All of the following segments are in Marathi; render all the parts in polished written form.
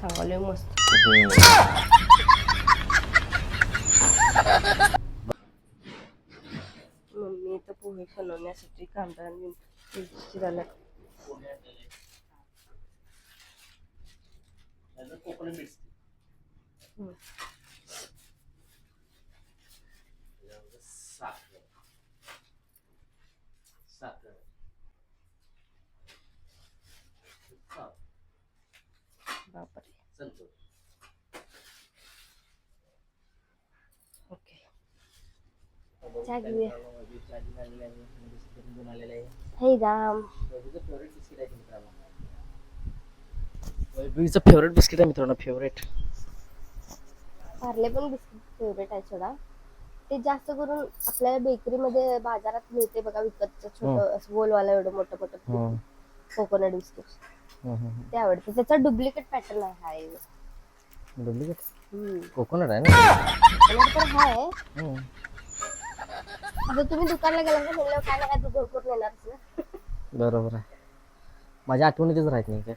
सांगालोय मस्त. मम्मी तर पोहे बनवण्यासाठी कांदा आणि चिरायला. बापरे. ओके. चहा घेऊया. हे राम. वैभवीचं फेवरेट बिस्किट आहे मित्रांनो, फेवरेट. पार्ले पण बिस्किट फेवरेट आहे सोडा. ते जास्त करून आपल्या बेकरीमध्ये बाजारात मिळते बघा विकतचं छोटं गोलवाला एवढं मोठं मोठं कोकोनट बिस्किट ते आवडते. त्याचा डुप्लिकेट पॅटर्न आहे. डुप्लिकेट कोकोनट आहे ना तर हाय. आता तुम्ही दुकानला गेला का म्हणल्यावर काय ना काय तू भरपूर नेणारच ना. बरोबर आहे. माझ्या आठवणीतच राहत नाही का.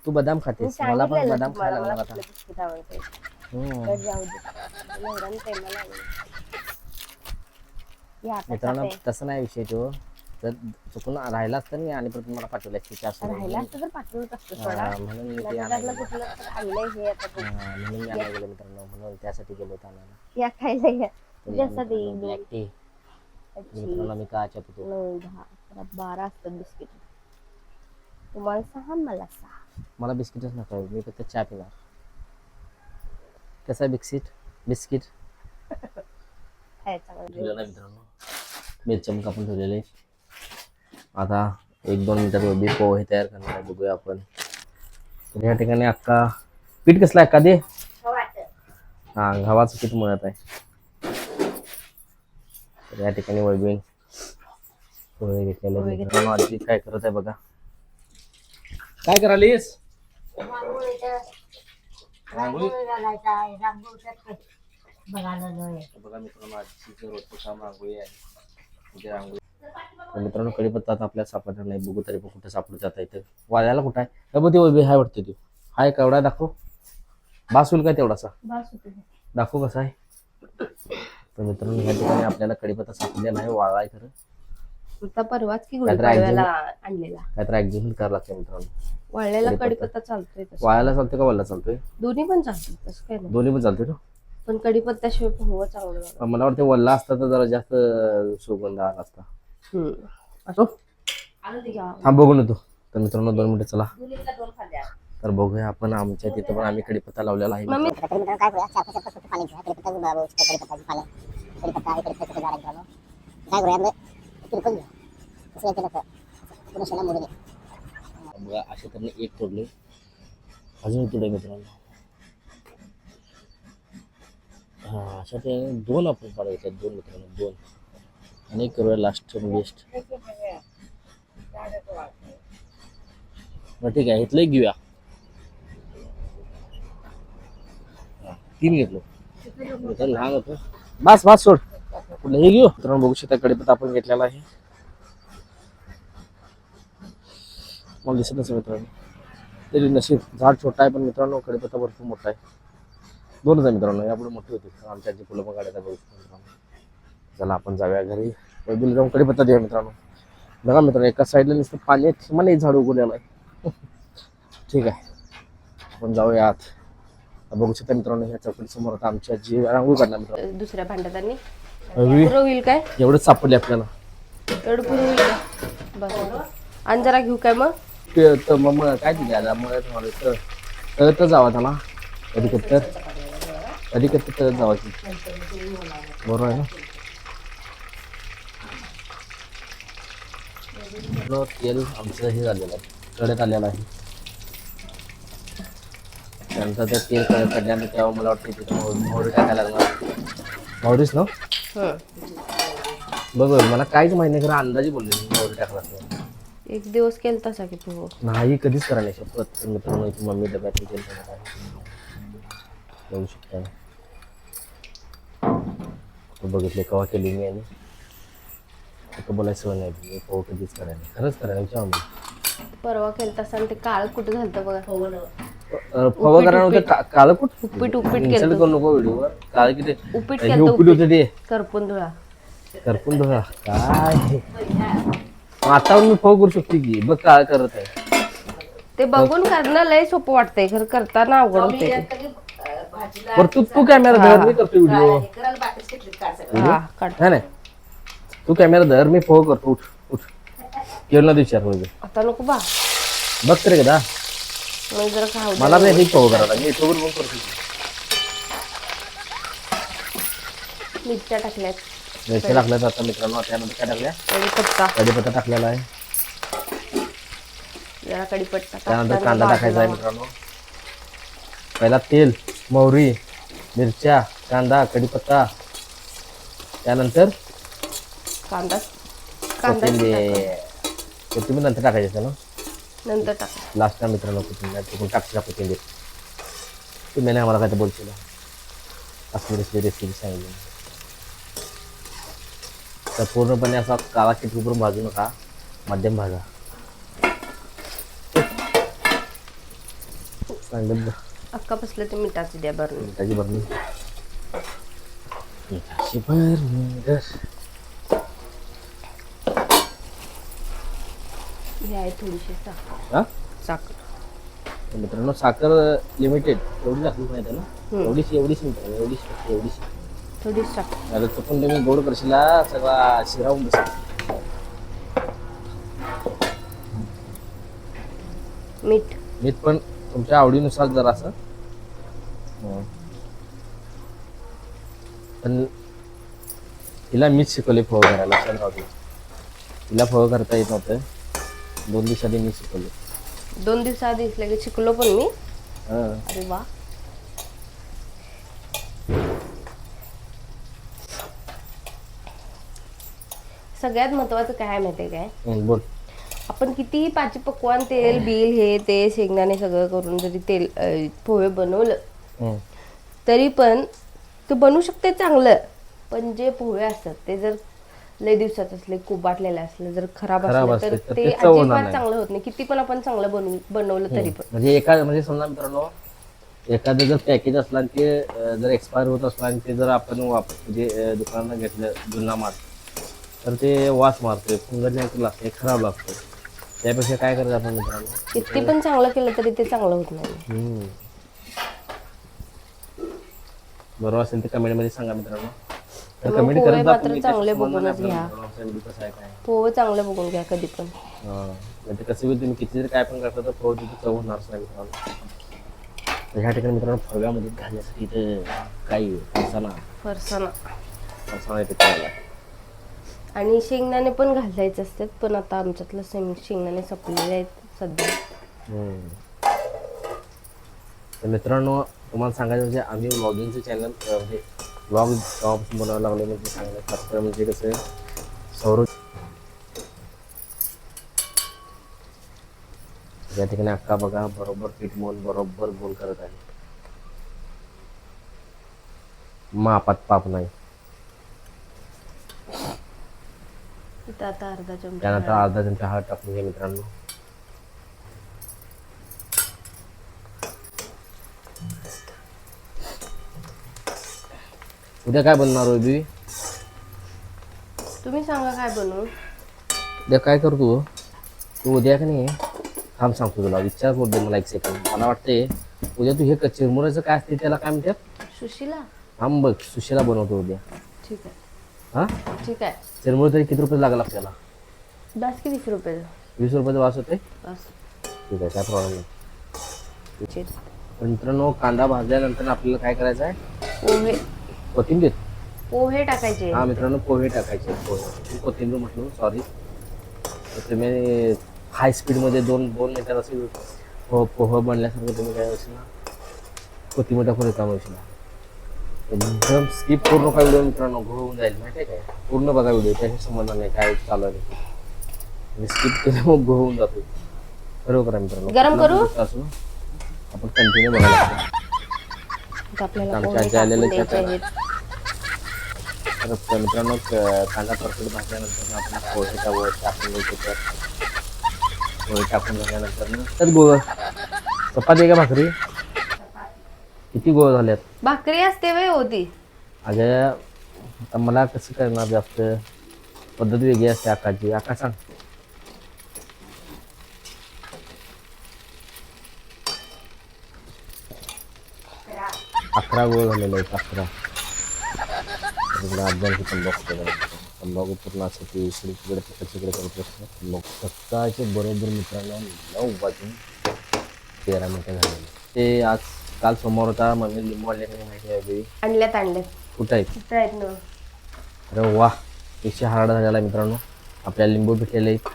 तू बदाम खातेस, मला पण बदाम खायला लागला आता. बिस्किट आवडते. जाऊ दे. मित्रांनो तसं नाही विषय तो. जर चुकून राहिला असतं मी आणि परत मला पाठवलं असतं. राहिला असतं तर पाठवत असतो सोडा. म्हणून मी ते कुठलं तर आणलंय हे आता बघ. म्हणून मी आणायला गेलो मित्रांनो, म्हणून त्यासाठी गेलो होतो आणायला. या खायला या जसा देईल ब्लॅक टी मित्रांनो मी का चपतो 9, 10, 12 असतात बिस्किट. तुम्हाला 6 मला 6. मला बिस्किटच नको, मी फक्त चहा पिणार. कसा बिस्किट खायचा ठेवलेला मित्रांनो, मिरच्या कापून ठेवलेले. आता 1-2 मिनिटात वबी पोहे तयार करणार आहे, बघूया आपण. तर या ठिकाणी अक्का पीठ कसला अक्का दे. हा गव्हाचं पीठ मिळत आहे. तर या ठिकाणी वैभवी पोहे घेतलेले मित्रांनो. आजी काय करत आहे बघा. काय करालीस. बघा मित्रांनो आजीचं रोजचं काम रांगोळी आहे. म्हणजे रांगोळी. तर मित्रांनो कढीपत्ता आता आपल्याला सापडणार नाही, बघू तरी पण कुठे सापडू जाता येतं. वाळ्याला कुठं आहे बघ. ते वैभवी हाय वाटते. तू हाय केवढा दाखव. बास होईल काय तेवढासा दाखव कसा आहे. तर मित्रांनो या ठिकाणी आपल्याला कढीपत्ता सापडलेला आहे, वाळा आहे खरं. आता परवाच की गुढीपाडव्याला आणलेला. काहीतरी ऍडजस्टमेंट करावं लागतं मित्रांनो. वाळलेला कढीपत्ता चालतोय तसं. वाळायला चालतोय का वल्ला चालतोय. दोन्ही पण चालतात तसं काय नाही. दोन्ही पण चालतोय ना. पण कढीपत्त्याशिवाय पोहे चांगलं लागतं. मला वाटतं वल्ला असता तर जरा जास्त सुगंध आला असता. हा बघून येतो. तर मित्रांनो 2 मिनिटं चला. तर बघूया आपण. आमच्या तिथं पण आम्ही कढीपत्ता लावलेला आहे. बघा अशा तऱ्हेने एक तोडले, अजून तोडले मित्रांनो. हा अशा तऱ्हेने 2 आपण पाडायचे. 2 मित्रांनो 2 आणि करूया लास्ट बेस्ट. बरं ठीक आहे, इथलं घेऊया. 3 घेतलो मित्रांनो, लहान होतं. बस सोड कुठलं हे घेऊ. मित्रांनो बघू शकता कढीपत्ता आपण घेतलेला आहे. मला दिसत नसेल मित्रांनो, तरी नशीब झाड छोटा आहे पण मित्रांनो कढीपत्ता भरपूर मोठा आहे. 2च आहे मित्रांनो, यापुढे मोठी होती. आमच्या आजी फुलं पण काढायला बघू मित्रांनो. चला आपण जाऊया घरी, वैभवीला जाऊन कढीपत्ता देऊया मित्रांनो. बघा मित्रांनो एका साईडला नुसतं पाण्यात मला एक झाड उगवलेलं आहे. ठीक आहे आपण जाऊया आत. बघू शकता मित्रांनो ह्या चौकटी समोर आता आमची आजी रांगोळी काढणार मित्रांनो. दुसऱ्या भांड्यात आणि पुरं होईल काय. एवढंच सापडले आपल्याला. एवढं पुरं होईल का. बस आणि जरा घेऊ काय मग. तर मग काय ते द्यायला मग तर जावा त्याला. कधी कधी तर जावायची. बरोबर आहे ना. तेल आमचं हे झालेलं आहे, कढत आलेलं आहे. त्यानंतर ते तेल कढत काढल्यानंतर तेव्हा मला वाटतं तिथं मोहरी टाकायला लागणार. मोहरीच ना बघ. मला काहीच माहिती नाही खरं, अंदाजे बोलले मोहरी टाकला. 1 दिवस केलं तसा की तू नाही कधीच करा नाही शपथ. मित्रांनो मम्मी डब्यात तेल बघू शकता. बघितले कवा केली मी आणि बोलायचं नाही. मी पोहे कधीच करायला खरंच करायला विचार. परवा केलं तसं आणि ते काळ कुठं झालं बघा. फवा करायला काळ कुठ उपीट इन्सल्ट करू नको व्हिडिओवर काळ किती उपीट हे केलं उपीट होते ते करपून धुळा करपून धुवा काय आता मी फव करू शकते की बघ काय करत आहे ते बघून करणं लय सोपं वाटतंय खरं करताना अवघड होते पर तू कॅमेरा धर मी करतो व्हिडिओ हा काढ नाही नाही तू कॅमेरा धर मी फव करतो उठ उठ केवळ विचार होईल आता नको बा बघ तरी कदा मग जरा खाऊ दे. मला नाही फव करायला मी युट्यूबवर पण करतो मिरच्या टाकल्यात मिरच्या टाकल्यात आता मित्रांनो त्यानंतर काय टाकल्या कढीपत्ता कढीपत्ता टाकलेला आहे जरा कढीपत्ता त्यानंतर टाकताना कांदा टाकायचा आहे भाजला. मित्रांनो पहिला तेल मोहरी मिरच्या कांदा कढीपत्ता त्यानंतर कांदा कांदा कोथिंबीर नंतर टाकायचं आहे ना नंतर टाक लास्टला मित्रांनो कोथिंबीर टाकशील कोथिंबीर तुम्ही नाही आम्हाला काय तर बोलशील असली रेसिपी सांगितली तर पूर्णपणे असा काळा किटकून भाजू नका मध्यम भाजा सांगितलं अक्का बसलं ते मिठाची द्या बरं मिठाची भरणी मिठाची भरणी हे आहे थोडीशी साखर हा साखर मित्रांनो साखर लिमिटेड एवढी टाकली माहिती आहे ना एवढीच मित्रांनो एवढीच थोडीच साखर आता चुकून तुम्ही गोड करशीला सगळा शिरावून बसेल मीठ मीठ पण तुमच्या आवडीनुसार जरा असं पण तिला मीच शिकवले फव करायला लक्षात राहतो तिला फव करता येत नव्हतं 2 दिवसांनी मी शिकवले 2 दिवसाआधी लगेच शिकलो पण मी हा अरे वा सगळ्यात महत्वाचं काय आहे माहितीये काय बोल आपण कितीही पाची पकवान तेल बिल हे ते शेंगदाणे सगळं करून जरी तेल पोहे बनवलं तरी पण ते बनवू शकते चांगलं पण जे पोहे असतात ते जर लय दिवसात असले कुबाटलेले असले जर खराब असले तर ते अजिबात चांगलं होत नाही किती पण आपण चांगलं बनवलं तरी पण म्हणजे समजा मित्रांनो एखादं जर पॅकेज असला आणि ते जर एक्सपायर होत असला आणि ते जर आपण म्हणजे दुकानात घेतलं जुना माल तर ते वास मारतोय फुंगरण्याचं लागतं खराब लागतं त्यापेक्षा काय करायचं आपण मित्रांनो किती पण चांगलं केलं तरी ते चांगलं होत नाही बरोबर असेल ते कमेंट मध्ये सांगा मित्रांनो तर मग कमेंट पोहे करत मात्र चांगले बघूनच घ्या कसं आहे काय पोहे चांगलं बघून घ्या कधी पण म्हणजे कसं होईल तुम्ही किती जरी काय पण करता तर पोहे तिथे चव होणारच नाही मित्रांनो तर ह्या ठिकाणी मित्रांनो फव्यामध्ये घालण्यासाठी इथं काही फरसाणा इथे करायला आणि शेंगदाणे पण घालायचे असतात पण आता आमच्यातलं शेंगदाणे संपलेले आहेत सध्या तर मित्रांनो तुम्हाला सांगायचं म्हणजे आम्ही व्लॉगिंगचं चॅनल म्हणजे व्लॉग जेव्हापासून बनवायला लागलो म्हणजे सांगायला फक्त म्हणजे कसं सौरभ या ठिकाणी अक्का बघा बरोबर पीठ मळून बरोबर गोल करत आहे मापात पाप नाही आता अर्धा चमचा त्यानंतर अर्धा चमचा हळद टाकून घ्या मित्रांनो उद्या काय बनणार हो बी तुम्ही सांगा काय बनवू उद्या काय करतो तू उद्या का नाही थांब सांगतो तुला विचार करू दे मला 1 सेकंद मला वाटते उद्या तू हे चिरमुऱ्याचं काय असते त्याला काय म्हणतात सुशीला थांब बघ सुशीला बनवतो उद्या ठीक आहे हा ठीक आहे चिरमुरे तरी किती रुपये लागला आपल्याला बस की 20 रुपये 20 रुपयाचा वास होते बस ठीक आहे काय प्रॉब्लेम नाही मित्रांनो कांदा भाजल्यानंतर आपल्याला काय करायचं आहे पोहे कोथिंबीर पोहे टाकायचे हा मित्रांनो पोहे टाकायचे पोहे कोथिंबीर म्हटलं सॉरी तर तुम्ही हाय स्पीडमध्ये 2 मिनिटात असेल पोहे बनल्यासारखं तुम्ही काय असेल ना कोथिंबीर टाकून काम असेल एकदम स्किप करू नका व्हिडिओ मित्रांनो होऊन जाईल माहिती आहे काय पूर्ण बघा व्हिडिओ त्याशी संबंध नाही काय चालू आहे स्किप केलं मग होऊन जातो बरोबर आहे मित्रांनो गरम करू असू आपण कंटिन्यू बघायला आपल्याला आमच्या आजी आलेल्या तर मित्रांनो कांदा परफेक्ट भाजल्यानंतर आपण पोहेचा वर टाकून घ्यायचं पोहे टाकून झाल्यानंतर त्यात गोळ चपाती आहे का भाकरी? किती गोळ झाल्यात? भाकरी असते वय होती. अगं आता मला कसं करणार जास्त पद्धत वेगळी असते आकाची. आका सांग. अकरा गोळ झालेले आहेत 11. आजची तंबाखू पूर्ण असं ते इकडे तिकडे करत असतो. मग सकाळचे बरोबर मित्रांनो 9:13 झालेले. ते आज काल सोमवार होता. मम्मी लिंबू आणले नाही माहिती आहे. आणल्यात कुठं आहेत? कुठं आहेत ना? अरे वा, 100 हार्ड झालेला मित्रांनो. आपल्याला लिंबू भेटलेले आहेत.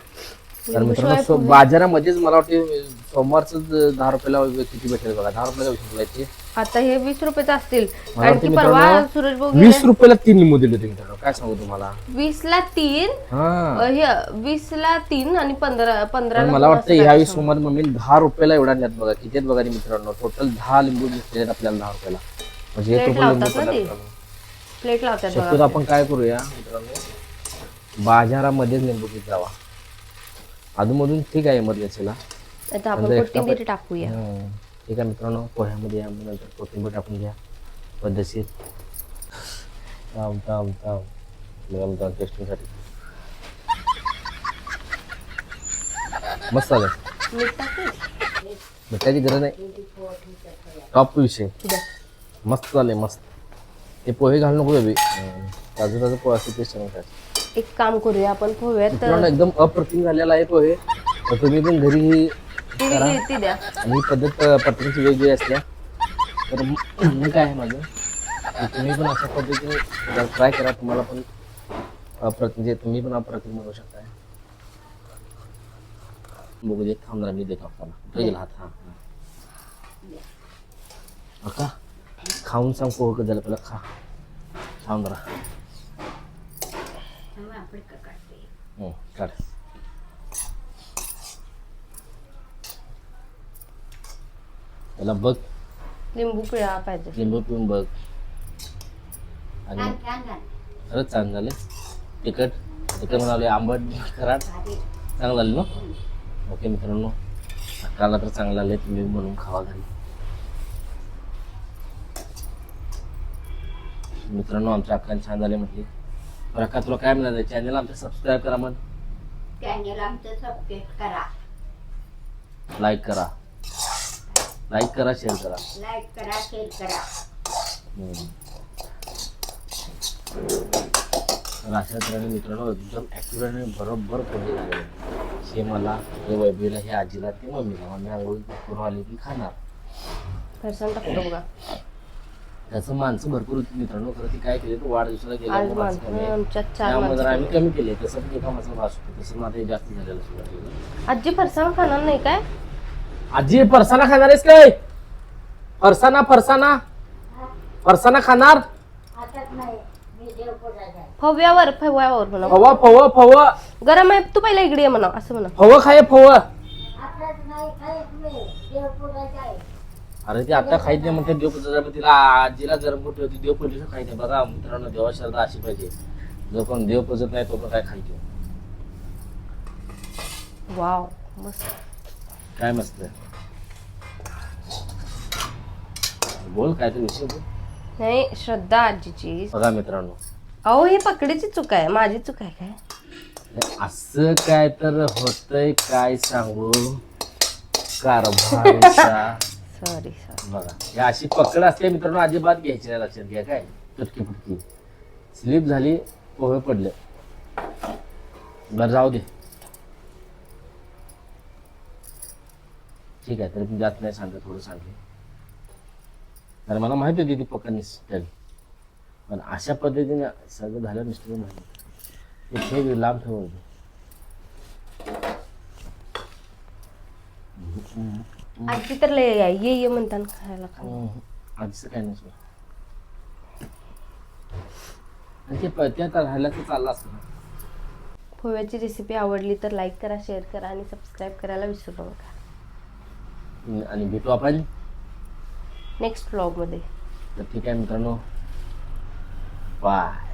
तर मित्रांनो बाजारामध्येच मला वाटते सोमवारच 10 रुपयाला किती भेटेल बघा. 10 रुपयाला 20 रुपयाचे. आता हे 20 रुपयाचे असतील. मला आणखी वाटतं परवा मित्रांनो, सूरज भाऊ 20 रुपयाला 3 लिंबू दिले होते मित्रांनो. काय सांगू तुम्हाला? 20 ला 3 हा. 20 ला 3 आणि 15 पण मला वाटतं ह्यावेळी सोमवार मम्मी 10 रुपयाला एवढा नेत बघा. किती आहेत बघा रे मित्रांनो. टोटल 10 लिंबू घेतले आहेत आपल्याला 10 रुपयाला. म्हणजे 1 रुपया लिंबू पडला. प्लेट लावतात शक्यतो आपण काय करूया मित्रांनो, बाजारामध्येच लिंबू घेत जावा. अधूनमधून ठीक आहे इमर्जन्सीला. आता आपण कोथिंबीर टाकूया. ठीक आहे मित्रांनो, पोह्यामध्ये नंतर कोथिंबीर टाकून घ्या पद्धतशीर. टेस्टिंगसाठी मस्त झालं. मीठ टाकू? मिठाची गरज नाही. टॉप विषय मस्त झाले मस्त. ते पोहे घालू नको बेबी. ताजं ताजं पोहे असते ते छान खायचं. एक काम करूया आपण पोह्यात एकदम अप्रतिम झालेला आहे पोहे. तर तुम्ही पण घरी करा. ती द्या. आणि ही पद्धत प्रत्येकाची वेगळी असते. तर मी काय आहे माझं, तुम्ही पण अशा पद्धतीने ट्राय करा. तुम्हाला पण म्हणजे तुम्ही पण अप्रतिम बनवू शकता. बघू दे, थांबणार मी देतो आपल्याला. गेला हात. हा का खाऊन सांग पोह कसं झालं पहिला. खाऊन जरा काढ. त्याला बघ, लिंबू पिळा पाहिजे. लिंबू पिऊन बघ. आणि खरंच चांगलं झालं. तिखट म्हणाले, आंबट खराट चांगलं झालं ना. ओके मित्रांनो, अक्काला तर चांगलं आले. तुम्ही म्हणून खावा घरी. मित्रांनो आमच्या अक्काने छान झाले म्हटले. पण अक्का तुला काय म्हणाले? चॅनल आमचं सबस्क्राईब करा. म्हण चॅनल आमचं सबस्क्राईब करा, लाईक करा, शेअर करा. लाईक करा, शेअर करा. तर अशा तऱ्हेने मित्रांनो एकदम ॲक्युरेट आणि बरोबर पोहे झाले. हे मला, हे वैभवीला, हे आजीला, ते मम्मीला. मम्मी आंघोळ करून आली की खाणार. फरसाण टाकतो बघा. त्याचं माणसं भरपूर होती मित्रांनो. खरं ती काय केली, तो वाढदिवसाला आज गेला आमच्यात 4 त्यामुळे जरा माणसं. आम्ही कमी केले. तसं पण एका माणसाला भास होतो. तसं माझं जास्त झालेलं सुद्धा. आजी फरसाण खाणार नाही काय? आजी फरसाणा खाणार आहेस काय? फरसाणा खाणार? हातात नाही, मी देवपुरात आहे. फव्यावर म्हणा. फव गरम आहे, तू पहिला इकडे ये म्हणा. असं म्हणा. फव खाय फव. हातात नाही खायत मी, देवपुरात आहे. अरे ते आता खायच नाही म्हणते. देवपूजा तिला आजीला गरम मोठी होती. देवपूजेचं खायचं बघा मित्रांनो. देवा श्रद्धा अशी पाहिजे. जो पण देव पूजत नाही तो पण काय खायचो. वाव मस्त. काय मस्त बोल. काय तर विषय बोल. नाही, श्रद्धा आजीची. बघा मित्रांनो, अहो ही पकडीची चूक आहे, माझी चूक आहे काय? असं काय तर होतंय. काय सांगू कारभार. सॉरी. बघा ही अशी पकड असते मित्रांनो. अजिबात घ्यायची नाही. लक्षात घ्या. काय चटकी फटकी स्लिप झाली, पोहे पडले. बरं जाऊ दे. ठीक आहे. तरी पण जास्त नाही सांगत, थोडं सांगते. कारण मला माहिती होती ती पकड निसटेल. पण अशा पद्धतीने सगळं झालं मिस्टर माहिती. ते ठेव, लांब ठेवून. आजी तर लय ये म्हणताना खायला आजीचं काय नाही. आणि ते त्या राहायला तर चाललं असतं. पोह्याची रेसिपी आवडली तर लाईक करा, शेअर करा आणि सबस्क्राईब करायला विसरू नका. आणि भेटू आपण नेक्स्ट व्लॉग मध्ये. तर ठीक आहे मित्रांनो. बाय.